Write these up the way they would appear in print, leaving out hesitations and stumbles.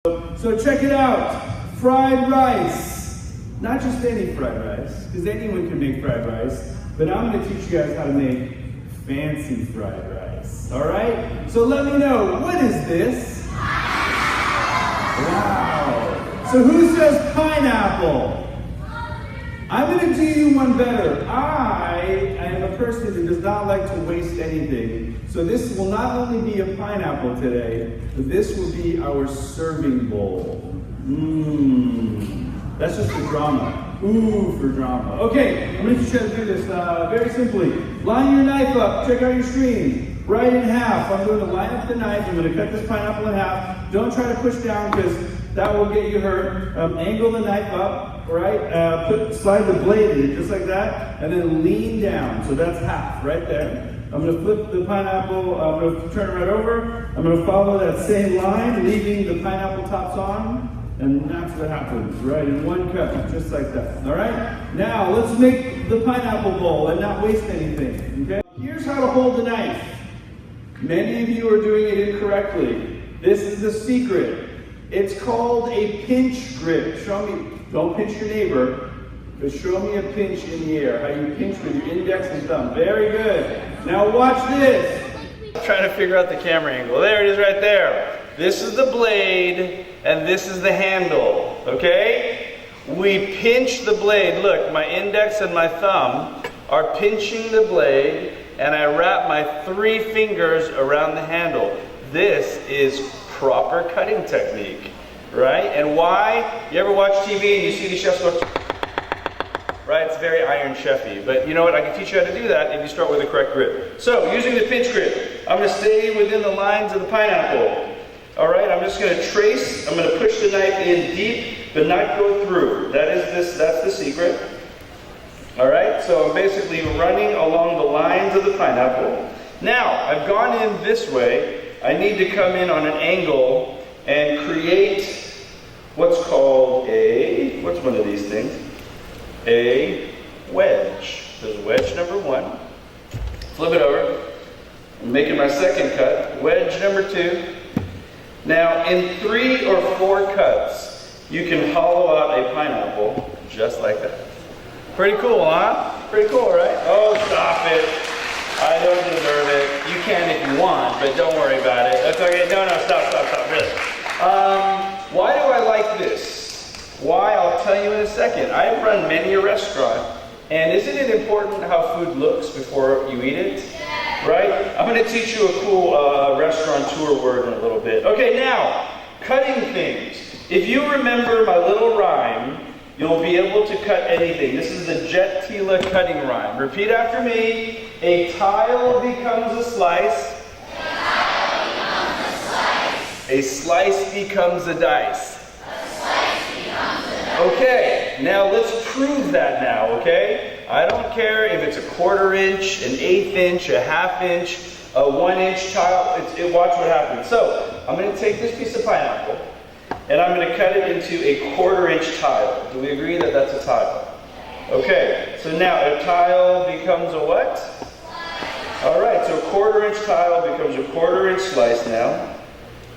So check it out, fried rice. Not just any fried rice, because anyone can make fried rice, but I'm going to teach you guys how to make fancy fried rice. All right? So let me know, what is this? Wow. So who says pineapple? I'm going to do you one better. I am a person who does not like to waste anything. So this will not only be a pineapple today, but this will be our serving bowl. That's just for drama. Ooh, for drama. Okay, I'm going to teach you how to do this very simply. Line your knife up. Check out your screen. Right in half. I'm going to line up the knife. I'm going to cut this pineapple in half. Don't try to push down because that will get you hurt. Angle the knife up, right? Slide the blade in it just like that, and then lean down. So that's half right there. I'm going to flip the pineapple. I'm going to turn it right over. I'm going to follow that same line, leaving the pineapple tops on. And that's what happens, right? In one cut, just like that. All right? Now, let's make the pineapple bowl and not waste anything, okay? Here's how to hold the knife. Many of you are doing it incorrectly. This is the secret. It's called a pinch grip. Show me, don't pinch your neighbor, but show me a pinch in the air. How you pinch with your index and thumb. Very good. Now watch this. I'm trying to figure out the camera angle. There it is right there. This is the blade, and this is the handle, okay? We pinch the blade. Look, my index and my thumb are pinching the blade, and I wrap my 3 fingers around the handle. This is proper cutting technique, right? And why? You ever watch TV and you see the chefs go, right? It's very Iron Chefy. But you know what? I can teach you how to do that if you start with the correct grip. So, using the pinch grip, I'm going to stay within the lines of the pineapple. All right, I'm just going to trace. I'm going to push the knife in deep, but not go through. That's the secret. All right, so I'm basically running along the lines of the pineapple. Now, I've gone in this way. I need to come in on an angle and create what's called what's one of these things? A wedge. There's wedge number 1. Flip it over. I'm making my second cut. Wedge number 2. Now, in 3 or 4 cuts, you can hollow out a pineapple just like that. Pretty cool, huh? Pretty cool, right? Oh, stop it. I don't deserve it. You can if you want, but don't worry about it. That's okay. No, stop, really. Why do I like this? Why? I'll tell you in a second. I've run many a restaurant, and isn't it important how food looks before you eat it? Right? I'm going to teach you a cool restaurateur word in a little bit. Okay, now, cutting things. If you remember my little rhyme, you'll be able to cut anything. This is the Jet Tila cutting rhyme. Repeat after me. A tile becomes a slice. A slice becomes a dice. Okay, now let's prove that now, okay? I don't care if it's a 1/4 inch, an 1/8 inch, a 1/2 inch, a 1 inch tile. Watch what happens. So, I'm going to take this piece of pineapple, and I'm going to cut it into a 1/4 inch tile. Do we agree that that's a tile? Okay, so now a tile becomes a what? All right, so a 1/4 inch tile becomes a 1/4 inch slice now.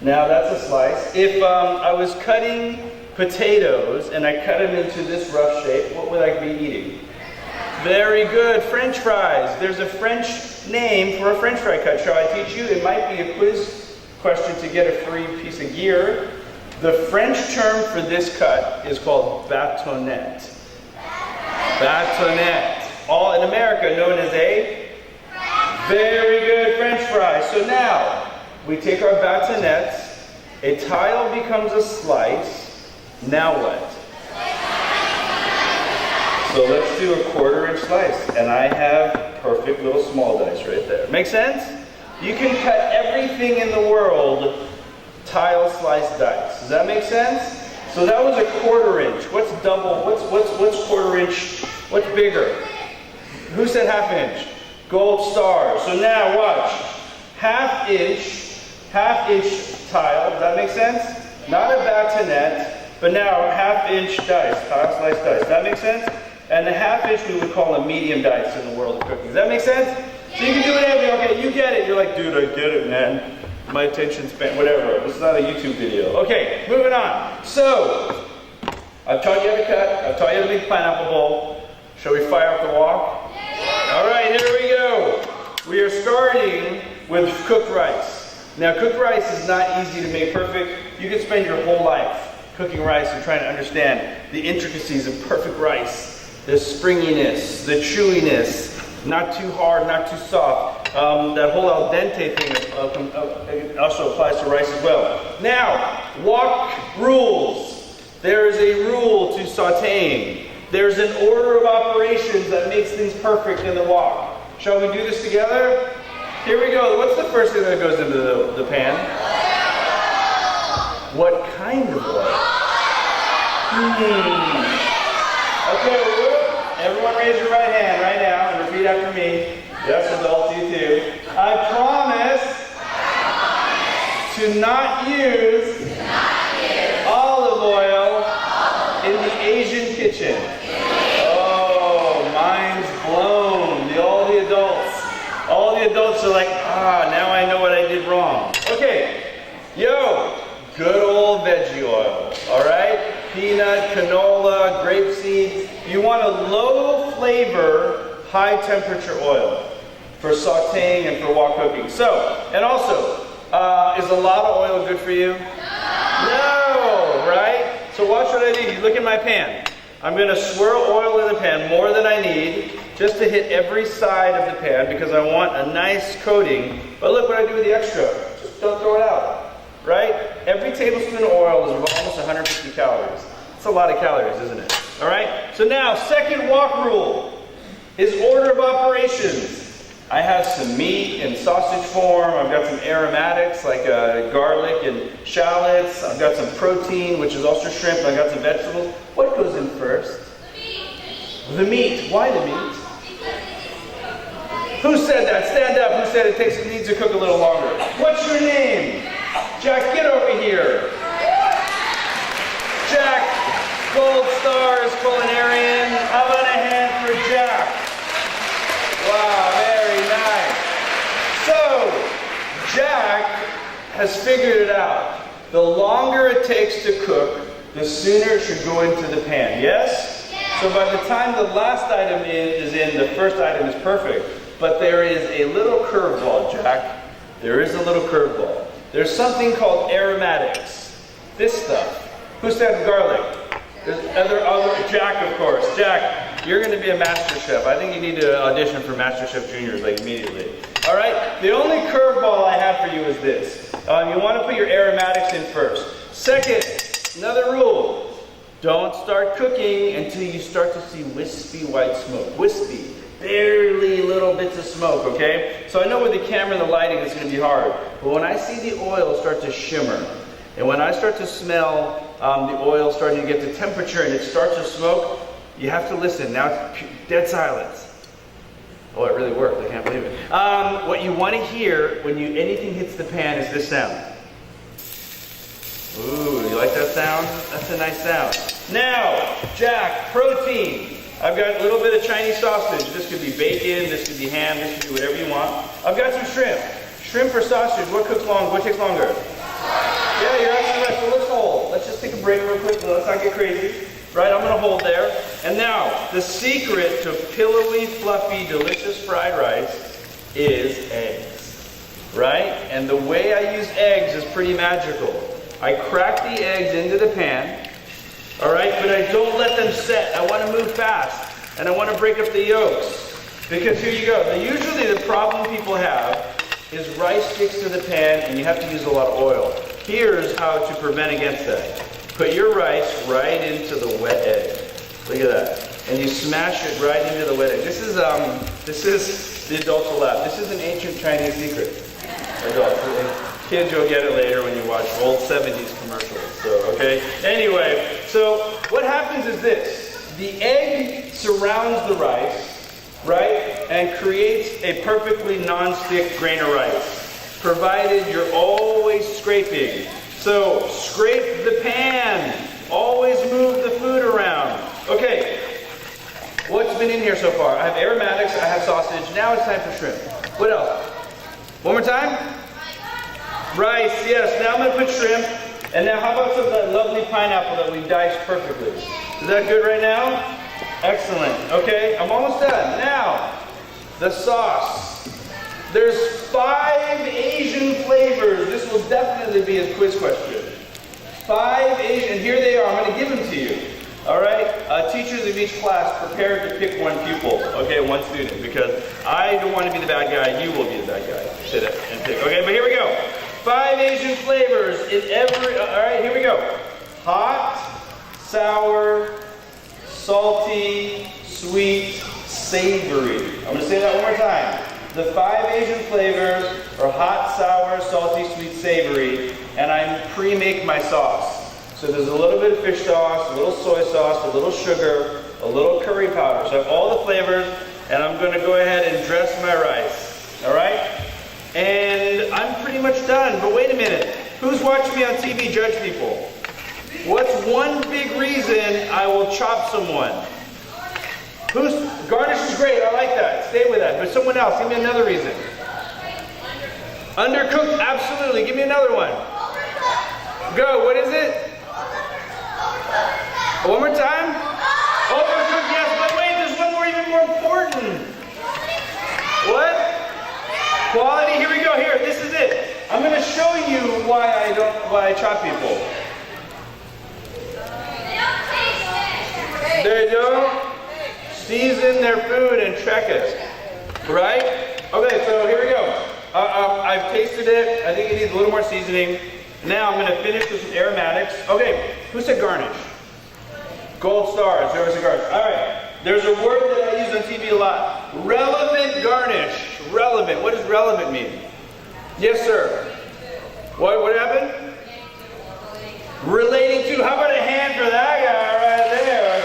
Now that's a slice. If I was cutting potatoes and I cut them into this rough shape, what would I be eating? Very good, French fries. There's a French name for a French fry cut. Shall I teach you? It might be a quiz question to get a free piece of gear. The French term for this cut is called bâtonnet. Bâtonnet. All in America known as a very good French fry. So now, we take our bâtonnets, a tile becomes a slice. Now what? So let's do a 1/4 inch slice. And I have perfect little small dice right there. Make sense? You can cut everything in the world tile, slice, dice. Does that make sense? So that was a 1/4 inch. What's double? What's 1/4 inch? What's bigger? Who said 1/2 inch? Gold star. So now watch. 1/2 inch tile. Does that make sense? Not a bâtonnet, but now 1/2 inch dice. Tile, slice, dice. Does that make sense? And the 1/2 inch we would call a medium dice in the world of cooking. Does that make sense? So you can do it every, okay, you get it. You're like, dude, I get it, man. my attention span, whatever. This is not a YouTube video. Okay, moving on. So, I've taught you how to cut. I've taught you how to make pineapple bowl. Shall we fire up the wok? All right, here we go. We are starting with cooked rice. Now, cooked rice is not easy to make perfect. You can spend your whole life cooking rice and trying to understand the intricacies of perfect rice. The springiness, the chewiness, not too hard, not too soft. That whole al dente thing also applies to rice as well. Now, wok rules. There is a rule to sauteing. There's an order of operations that makes things perfect in the wok. Shall we do this together? Here we go. What's the first thing that goes into the pan? What kind of oil? Okay, everyone raise your right hand right now and repeat after me. Yes, adults, you too. I promise to not use olive oil in the Asian kitchen. Oh, mind's blown. All the adults are like, now I know what I did wrong. Okay, good old veggie oil, all right? Peanut, canola, grapeseed. You want a low flavor, high temperature oil for sauteing and for wok cooking. So, and also, is a lot of oil good for you? No, right? So watch what I do. You look at my pan. I'm going to swirl oil in the pan, more than I need, just to hit every side of the pan because I want a nice coating. But look what I do with the extra. Just don't throw it out, right? Every tablespoon of oil is almost 150 calories. It's a lot of calories, isn't it? All right? So now, second wok rule is order of operations. I have some meat in sausage form. I've got some aromatics like garlic and shallots. I've got some protein, which is also shrimp. I've got some vegetables. What goes in first? The meat. Why the meat? Who said that? Stand up. Who said it needs to cook a little longer? What's your name? Jack, get over here. Jack, Gold Stars, Culinarian. How about a hand for Jack? Wow, very nice. So, Jack has figured it out. The longer it takes to cook, the sooner it should go into the pan. Yes? So by the time the last item is in, the first item is perfect. But there is a little curveball, Jack. There is a little curveball. There's something called aromatics. This stuff. Who said garlic? There's other Jack, of course. Jack, you're going to be a master chef. I think you need to audition for Master Chef Juniors like immediately. All right? The only curveball I have for you is this. You want to put your aromatics in first. Second, another rule. Don't start cooking until you start to see wispy white smoke. Wispy. Barely little bits of smoke, okay? So I know with the camera and the lighting it's going to be hard. But when I see the oil start to shimmer, and when I start to smell the oil starting to get to temperature and it starts to smoke, you have to listen. Now it's dead silence. Oh, it really worked. I can't believe it. What you want to hear when anything hits the pan is this sound. Ooh, you like that sound? That's a nice sound. Now, Jack, protein. I've got a little bit of Chinese sausage. This could be bacon, this could be ham, this could be whatever you want. I've got some shrimp. Shrimp or sausage, what takes longer? Yeah, you're absolutely right. So let's hold. Let's just take a break real quick. Let's not get crazy. Right, I'm going to hold there. And now, the secret to pillowy, fluffy, delicious fried rice is eggs. Right? And the way I use eggs is pretty magical. I crack the eggs into the pan. All right, but I don't let them set. I want to move fast. And I want to break up the yolks. Because here you go. Now, usually the problem people have is rice sticks to the pan and you have to use a lot of oil. Here's how to prevent against that. Put your rice right into the wet egg. Look at that. And you smash it right into the wet egg. This is the adults lab. This is an ancient Chinese secret. Adults. Kids, you'll get it later when you watch old 70s commercials. So, okay? Anyway, so what happens is this. The egg surrounds the rice, right? And creates a perfectly non-stick grain of rice. Provided you're always scraping. So, scrape the pan. Always move the food around. Okay, what's been in here so far? I have aromatics, I have sausage. Now it's time for shrimp. What else? One more time? Rice, yes. Now I'm gonna put shrimp. And now how about some of that lovely pineapple that we diced perfectly? Is that good right now? Excellent. Okay, I'm almost done. Now, the sauce. There's 5 Asian flavors. This will definitely be a quiz question. 5 Asian, and here they are. I'm going to give them to you. All right? Teachers of each class prepared to pick one pupil. Okay, one student, because I don't want to be the bad guy. You will be the bad guy. Sit it and pick. Okay, but here we go. 5 Asian flavors in every. All right, here we go. Hot, sour, salty, sweet, savory. I'm going to say that one more time. The 5 Asian flavors are hot, sour, salty, sweet, savory, and I pre-make my sauce. So there's a little bit of fish sauce, a little soy sauce, a little sugar, a little curry powder. So I have all the flavors, and I'm going to go ahead and dress my rice. All right? And I'm pretty much done, but wait a minute. Who's watching me on TV judge people? What's one big reason I will chop someone? Garnish is great, I like that. Stay with that. But someone else, give me another reason. Undercooked, absolutely. Give me another one. Go, what is it? One more time? Overcooked, yes, but wait, there's one more even more important. What? Quality, here we go, here, this is it. I'm gonna show you why I chop people. There you go. Season their food and check it. Right? Okay, so here we go. I've tasted it. I think it needs a little more seasoning. Now I'm going to finish with some aromatics. Okay, who said garnish? Gold stars. Whoever said garnish. All right. There's a word that I use on TV a lot. Relevant garnish. Relevant. What does relevant mean? Yes, sir. What happened? Relating to. How about a hand for that guy right there?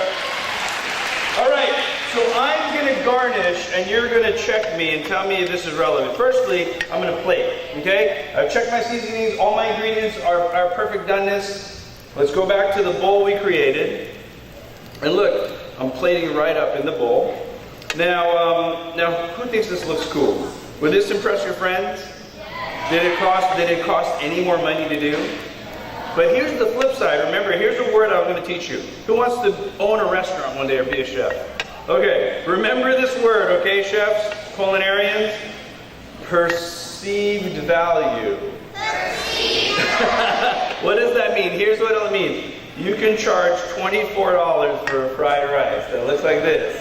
All right. So I'm going to garnish, and you're going to check me and tell me if this is relevant. Firstly, I'm going to plate, okay? I've checked my seasonings. All my ingredients are perfect doneness. Let's go back to the bowl we created. And look, I'm plating right up in the bowl. Now who thinks this looks cool? Would this impress your friends? Did it cost any more money to do? But here's the flip side. Remember, here's a word I'm going to teach you. Who wants to own a restaurant one day or be a chef? Okay, remember this word, okay, chefs, culinarians? Perceived value. Perceived. What does that mean? Here's what it'll mean. You can charge $24 for a fried rice that looks like this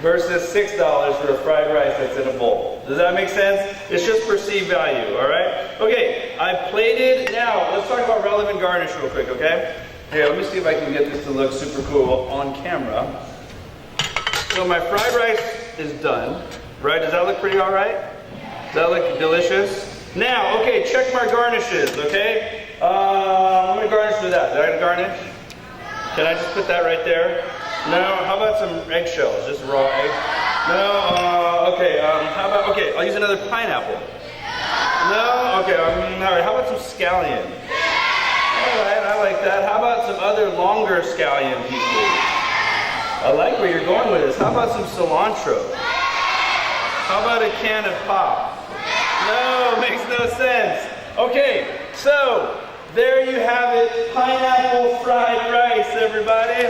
versus $6 for a fried rice that's in a bowl. Does that make sense? It's just perceived value, all right? Okay, I plated. Now, let's talk about relevant garnish real quick, okay? Here, let me see if I can get this to look super cool on camera. So my fried rice is done, right? Does that look pretty all right? Does that look delicious? Now, okay, check my garnishes, okay? I'm gonna garnish with that. Did I garnish? Can I just put that right there? No, how about some eggshells, just raw egg? No, okay, how about, okay, I'll use another pineapple. No, okay, all right, how about some scallion? All right, I like that. How about some other longer scallion pieces? I like where you're going with this. How about some cilantro? How about a can of pop? No, makes no sense. Okay, so there you have it. Pineapple fried rice, everybody.